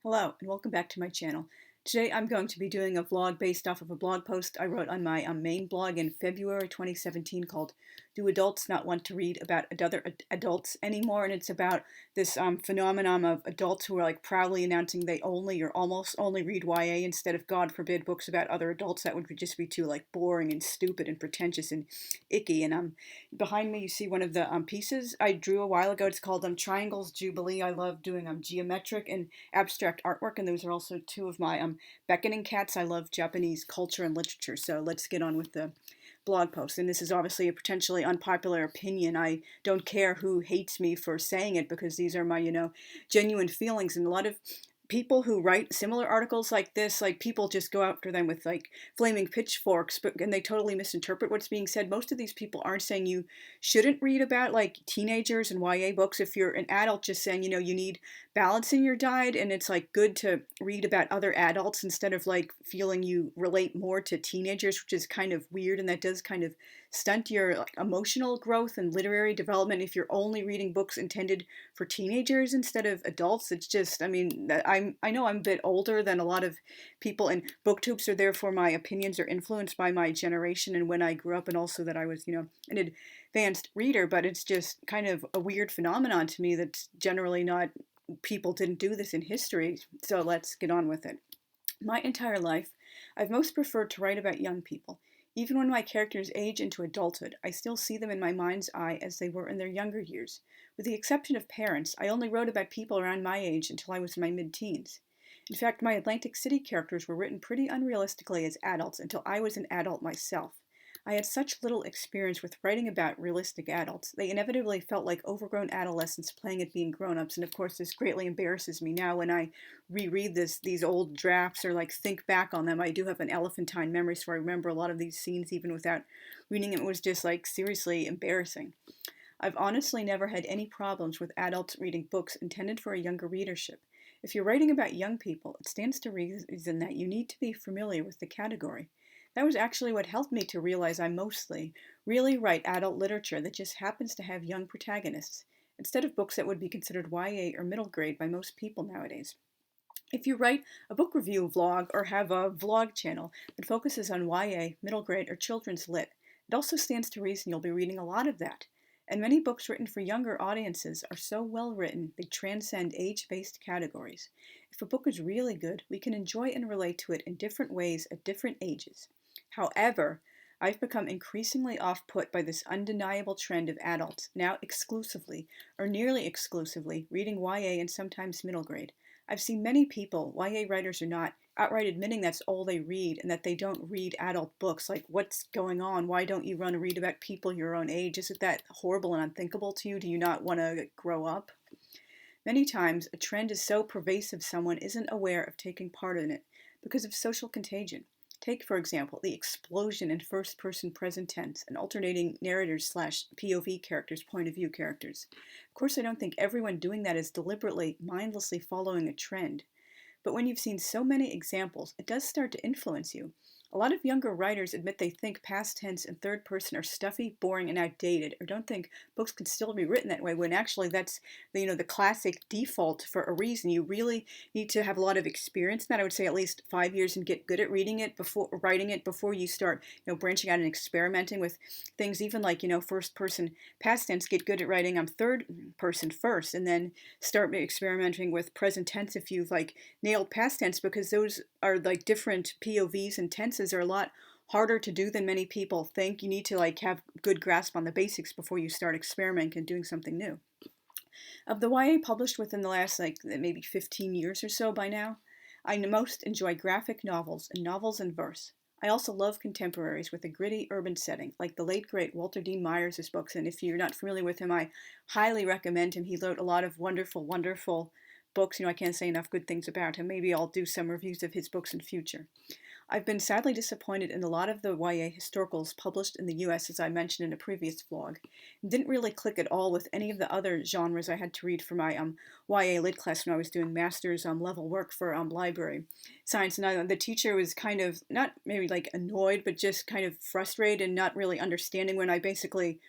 Hello, and welcome back to my channel. Today I'm going to be doing a vlog based off of a blog post I wrote on my main blog in February 2017 called Do Adults Not Want to Read About Other Adults Anymore? And it's about this phenomenon of adults who are like proudly announcing they only or almost only read YA instead of, God forbid, books about other adults that would just be too like boring and stupid and pretentious and icky. And behind me you see one of the pieces I drew a while ago. It's called Triangles Jubilee. I love doing geometric and abstract artwork, and those are also two of my beckoning cats. I love Japanese culture and literature, so let's get on with the blog post. And this is obviously a potentially unpopular opinion. I don't care who hates me for saying it because these are my, genuine feelings. And a lot of people who write similar articles like this, like people just go after them with like flaming pitchforks, and they totally misinterpret what's being said. Most of these people aren't saying you shouldn't read about like teenagers and YA books. If you're an adult, just saying, you need balance in your diet, and it's like good to read about other adults instead of like feeling you relate more to teenagers, which is kind of weird, and that does kind of stunt your like emotional growth and literary development if you're only reading books intended for teenagers instead of adults. It's just, I mean, I know I'm a bit older than a lot of people, and booktubes are therefore my opinions are influenced by my generation and when I grew up, and also that I was, an advanced reader. But it's just kind of a weird phenomenon to me that's generally not, people didn't do this in history. So let's get on with it. My entire life, I've most preferred to write about young people. Even when my characters age into adulthood, I still see them in my mind's eye as they were in their younger years. With the exception of parents, I only wrote about people around my age until I was in my mid-teens. In fact, my Atlantic City characters were written pretty unrealistically as adults until I was an adult myself. I had such little experience with writing about realistic adults, they inevitably felt like overgrown adolescents playing at being grown-ups, and of course this greatly embarrasses me now when I reread these old drafts or like think back on them. I do have an elephantine memory, so I remember a lot of these scenes even without reading them. It was just like seriously embarrassing. I've honestly never had any problems with adults reading books intended for a younger readership. If you're writing about young people, it stands to reason that you need to be familiar with the category. That was actually what helped me to realize I mostly really write adult literature that just happens to have young protagonists, instead of books that would be considered YA or middle grade by most people nowadays. If you write a book review vlog or have a vlog channel that focuses on YA, middle grade, or children's lit, it also stands to reason you'll be reading a lot of that. And many books written for younger audiences are so well written they transcend age-based categories. If a book is really good, we can enjoy and relate to it in different ways at different ages. However, I've become increasingly off-put by this undeniable trend of adults, now exclusively, or nearly exclusively, reading YA and sometimes middle grade. I've seen many people, YA writers or not, outright admitting that's all they read and that they don't read adult books. Like, what's going on? Why don't you want to read about people your own age? Isn't that horrible and unthinkable to you? Do you not want to grow up? Many times, a trend is so pervasive someone isn't aware of taking part in it because of social contagion. Take, for example, the explosion in first-person present tense and alternating narrators slash POV characters, point of view characters. Of course, I don't think everyone doing that is deliberately, mindlessly following a trend. But when you've seen so many examples, it does start to influence you. A lot of younger writers admit they think past tense and third person are stuffy, boring, and outdated, or don't think books can still be written that way, when actually that's the classic default for a reason. You really need to have a lot of experience in that. I would say at least 5 years and get good at reading it before writing it before you start branching out and experimenting with things. Even like first person past tense, get good at writing third person first, and then start experimenting with present tense if you've like nailed past tense, because those are like different POVs and tenses are a lot harder to do than many people think. You need to like have good grasp on the basics before you start experimenting and doing something new. Of the YA published within the last like maybe 15 years or so by now, I most enjoy graphic novels and novels in verse. I also love contemporaries with a gritty urban setting, like the late great Walter Dean Myers' books, and if you're not familiar with him, I highly recommend him. He wrote a lot of wonderful, wonderful books. I can't say enough good things about him. Maybe I'll do some reviews of his books in future. I've been sadly disappointed in a lot of the YA historicals published in the US, as I mentioned in a previous vlog. It didn't really click at all with any of the other genres I had to read for my YA lit class when I was doing master's level work for library science. And the teacher was kind of, not maybe like annoyed, but just kind of frustrated and not really understanding when I basically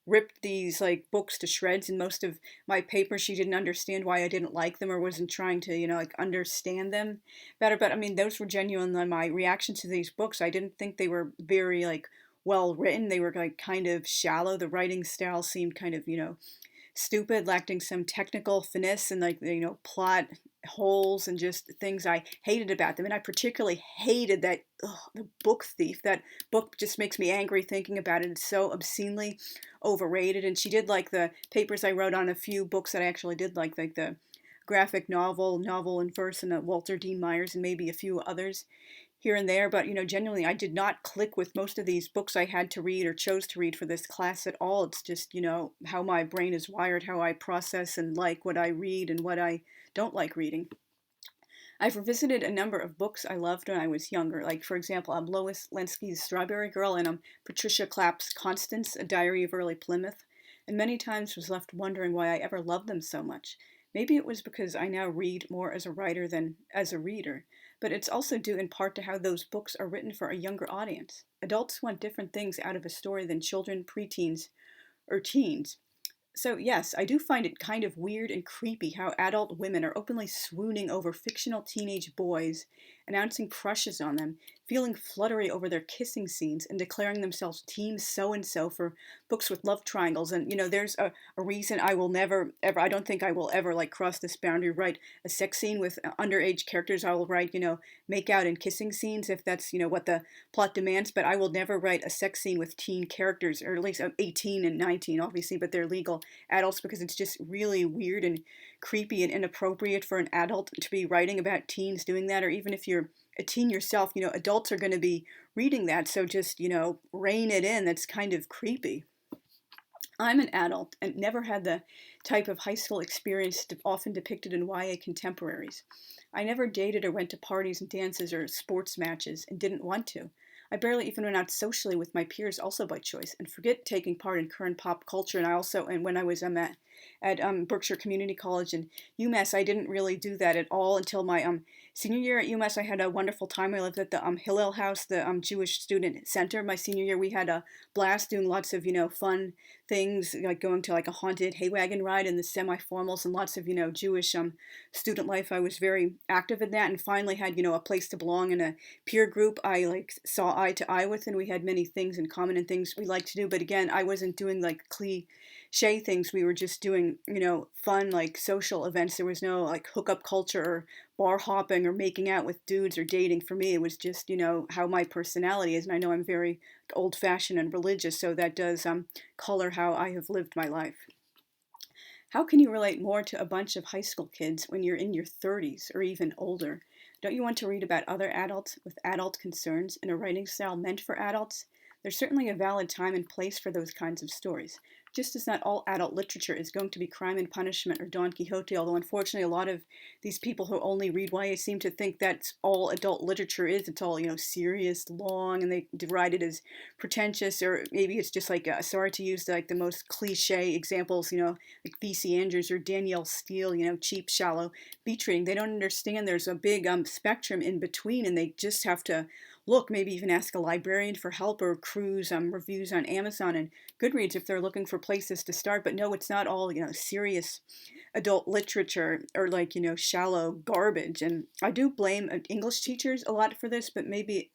ripped these like books to shreds. In most of my papers, she didn't understand why I didn't like them or wasn't trying to, like understand them better. But I mean, those were genuinely my reactions to these books. I didn't think they were very like well written. They were like kind of shallow. The writing style seemed kind of, stupid, lacking some technical finesse and like plot holes and just things I hated about them. And I particularly hated that the book thief. That book just makes me angry thinking about it. It's so obscenely overrated. And she did like the papers I wrote on a few books that I actually did like the graphic novel in verse, and Walter Dean Myers, and maybe a few others here and there. But genuinely, I did not click with most of these books I had to read or chose to read for this class at all. It's just how my brain is wired, how I process and like what I read and what I don't like reading. I've revisited a number of books I loved when I was younger, like, for example, Lois Lenski's Strawberry Girl and Patricia Clapp's Constance, A Diary of Early Plymouth, and many times was left wondering why I ever loved them so much. Maybe it was because I now read more as a writer than as a reader, but it's also due in part to how those books are written for a younger audience. Adults want different things out of a story than children, preteens, or teens. So, yes, I do find it kind of weird and creepy how adult women are openly swooning over fictional teenage boys, announcing crushes on them, feeling fluttery over their kissing scenes, and declaring themselves Team So and so for books with love triangles. And, there's a reason I will never, ever, I don't think I will ever like cross this boundary, write a sex scene with underage characters. I will write, make out and kissing scenes if that's, what the plot demands, but I will never write a sex scene with teen characters, or at least 18 and 19, obviously, but they're legal adults, because it's just really weird and creepy and inappropriate for an adult to be writing about teens doing that. Or even if you're a teen yourself, adults are going to be reading that, so just rein it in. That's kind of creepy. I'm an adult and never had the type of high school experience often depicted in YA contemporaries. I never dated or went to parties and dances or sports matches, and didn't want to. I barely even went out socially with my peers, also by choice, and forget taking part in current pop culture. And when I was at Berkshire Community College and UMass, I didn't really do that at all until my senior year at UMass. I had a wonderful time. I lived at the Hillel House, the Jewish Student Center. My senior year, we had a blast doing lots of fun things, like going to like a haunted hay wagon ride in the semi-formals, and lots of Jewish student life. I was very active in that, and finally had a place to belong in a peer group I like saw eye to eye with, and we had many things in common and things we liked to do. But again, I wasn't doing like cliche things. We were just doing fun like social events. There was no like hookup culture or bar hopping or making out with dudes or dating. For me, it was just how my personality is, and I know I'm very old-fashioned and religious, so that does color how I have lived my life. How can you relate more to a bunch of high school kids when you're in your 30s or even older? Don't you want to read about other adults with adult concerns in a writing style meant for adults? There's certainly a valid time and place for those kinds of stories, just as not all adult literature is going to be Crime and Punishment or Don Quixote, although unfortunately a lot of these people who only read YA seem to think that's all adult literature is. It's all, serious, long, and they deride it as pretentious, or maybe it's just like, sorry to use like the most cliche examples, like V.C. Andrews or Danielle Steele, cheap, shallow beach reading. They don't understand there's a big spectrum in between, and they just have to look, maybe even ask a librarian for help, or cruise reviews on Amazon and Goodreads if they're looking for places to start. But no, it's not all serious adult literature or like shallow garbage. And I do blame English teachers a lot for this, but maybe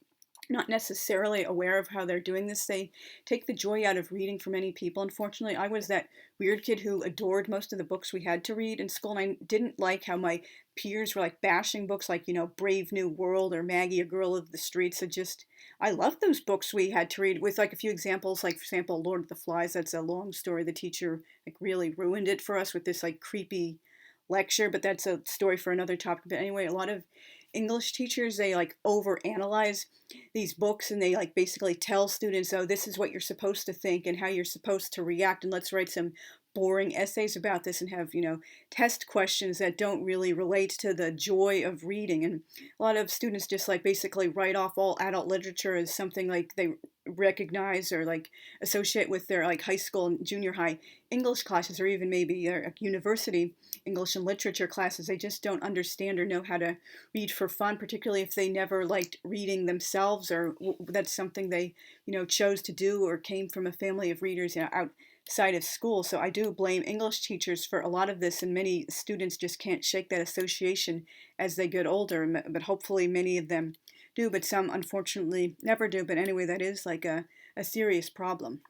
not necessarily aware of how they're doing this. They take the joy out of reading for many people. Unfortunately, I was that weird kid who adored most of the books we had to read in school, and I didn't like how my peers were like bashing books like, Brave New World or Maggie, a Girl of the Streets. I loved those books we had to read, with like a few examples, like for example, Lord of the Flies. That's a long story. The teacher like really ruined it for us with this like creepy lecture, but that's a story for another topic. But anyway, a lot of English teachers, they like overanalyze these books, and they like basically tell students, oh, this is what you're supposed to think and how you're supposed to react, and let's write some boring essays about this and have test questions that don't really relate to the joy of reading. And a lot of students just like basically write off all adult literature as something like they recognize or like associate with their like high school and junior high English classes, or even maybe their university English and literature classes. They just don't understand or know how to read for fun, particularly if they never liked reading themselves, or that's something they chose to do, or came from a family of readers out side of school. So I do blame English teachers for a lot of this, and many students just can't shake that association as they get older. But hopefully many of them do, but some unfortunately never do. But anyway, that is like a serious problem.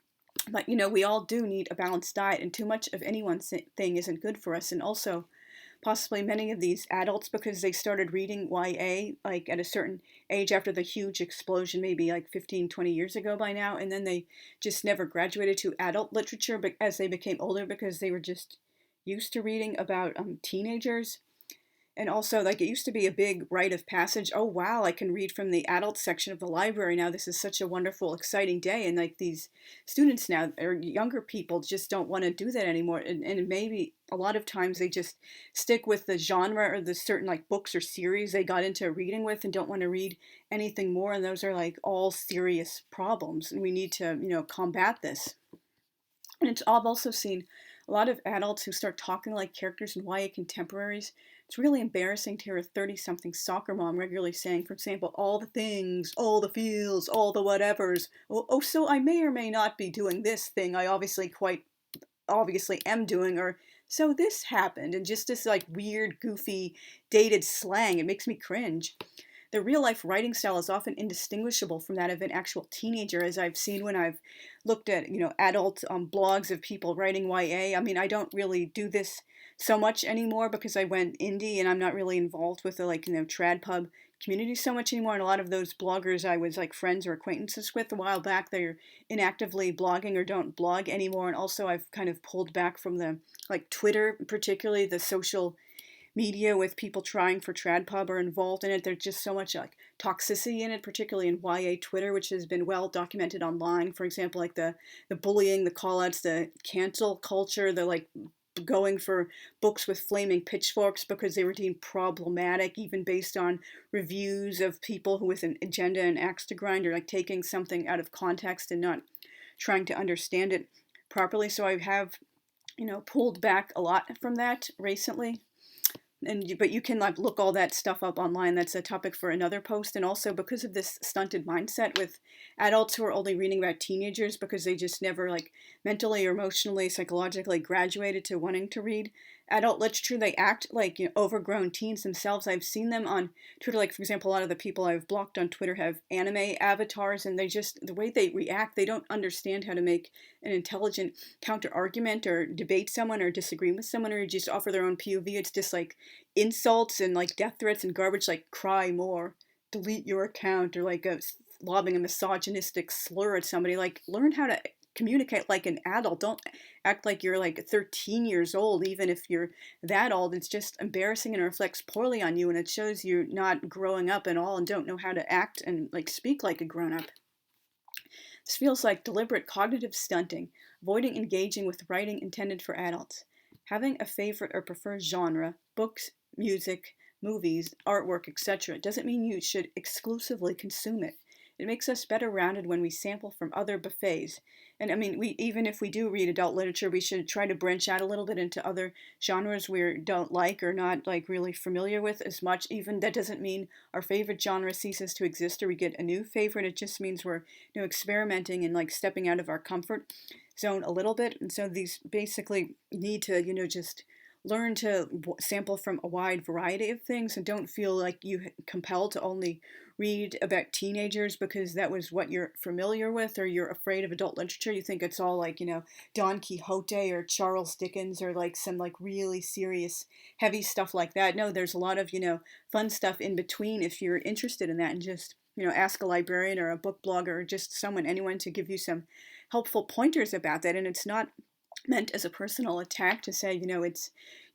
But we all do need a balanced diet, and too much of any one thing isn't good for us. And also, possibly many of these adults, because they started reading YA like at a certain age after the huge explosion, maybe like 15, 20 years ago by now, and then they just never graduated to adult literature but as they became older, because they were just used to reading about teenagers. And also, like, it used to be a big rite of passage. Oh, wow, I can read from the adult section of the library now. This is such a wonderful, exciting day. And, like, these students now, or younger people, just don't want to do that anymore. And maybe a lot of times they just stick with the genre or the certain, like, books or series they got into reading with and don't want to read anything more. And those are, like, all serious problems. And we need to, combat this. And I've also seen a lot of adults who start talking like characters in YA contemporaries. It's really embarrassing to hear a 30-something soccer mom regularly saying, for example, all the things, all the feels, all the whatevers. Oh, so I may or may not be doing this thing I quite obviously am doing, or so this happened, and just this like weird, goofy, dated slang. It makes me cringe. The real life writing style is often indistinguishable from that of an actual teenager, as I've seen when I've looked at, adult blogs of people writing YA. I mean, I don't really do this so much anymore because I went indie and I'm not really involved with the trad pub community so much anymore. And a lot of those bloggers I was like friends or acquaintances with a while back, they're inactively blogging or don't blog anymore. And also I've kind of pulled back from the like Twitter, particularly the social media with people trying for TradPub are involved in it. There's just so much like toxicity in it, particularly in YA Twitter, which has been well documented online. For example, like the bullying, the callouts, the cancel culture, the like going for books with flaming pitchforks because they were deemed problematic, even based on reviews of people who with an agenda and axe to grind, or like taking something out of context and not trying to understand it properly. So I have, pulled back a lot from that recently. But you can like look all that stuff up online. That's a topic for another post. And also, because of this stunted mindset with adults who are only reading about teenagers because they just never like mentally or emotionally, psychologically graduated to wanting to read adult literature, they act like overgrown teens themselves. I've seen them on Twitter. Like, for example, a lot of the people I've blocked on Twitter have anime avatars, and they just, the way they react, they don't understand how to make an intelligent counter argument or debate someone or disagree with someone or just offer their own POV. It's just like insults and like death threats and garbage, like cry more, delete your account, or like lobbing a misogynistic slur at somebody. Like, learn how to communicate like an adult. Don't act like you're like 13 years old, even if you're that old. It's just embarrassing and reflects poorly on you, and it shows you're not growing up at all and don't know how to act and like speak like a grown-up. This feels like deliberate cognitive stunting, avoiding engaging with writing intended for adults. Having a favorite or preferred genre, books, music, movies, artwork, etc., doesn't mean you should exclusively consume it. It makes us better rounded when we sample from other buffets. And I mean, even if we do read adult literature, we should try to branch out a little bit into other genres we don't like or not like really familiar with as much. Even that doesn't mean our favorite genre ceases to exist or we get a new favorite. It just means we're experimenting and like stepping out of our comfort zone a little bit. And so these basically need to just learn to sample from a wide variety of things and don't feel like you compelled to only read about teenagers because that was what you're familiar with, or you're afraid of adult literature. You think it's all like Don Quixote or Charles Dickens or like some like really serious heavy stuff like that. No, there's a lot of fun stuff in between if you're interested in that, and just ask a librarian or a book blogger or just anyone to give you some helpful pointers about that. And it's not meant as a personal attack to say,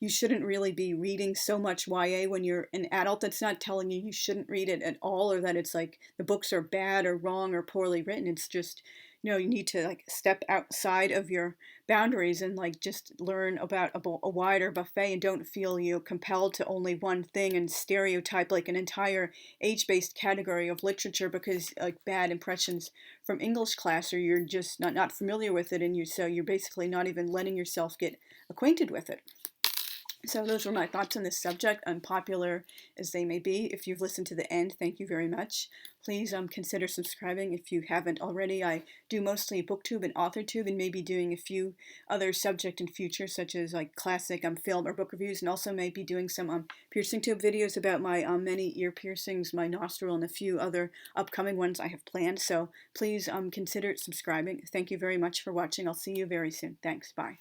you shouldn't really be reading so much YA when you're an adult. That's not telling you shouldn't read it at all, or that it's like the books are bad or wrong or poorly written. It's just, you need to like step outside of your boundaries and like just learn about a wider buffet, and don't feel compelled to only one thing and stereotype like an entire age-based category of literature because like bad impressions from English class, or you're just not familiar with it, and so you're basically not even letting yourself get acquainted with it. So those were my thoughts on this subject, unpopular as they may be. If you've listened to the end, thank you very much. Please consider subscribing if you haven't already. I do mostly booktube and authortube, and maybe doing a few other subject in future, such as like classic film or book reviews, and also maybe doing some piercing tube videos about my many ear piercings, my nostril, and a few other upcoming ones I have planned. So please consider subscribing. Thank you very much for watching. I'll see you very soon. Thanks. Bye.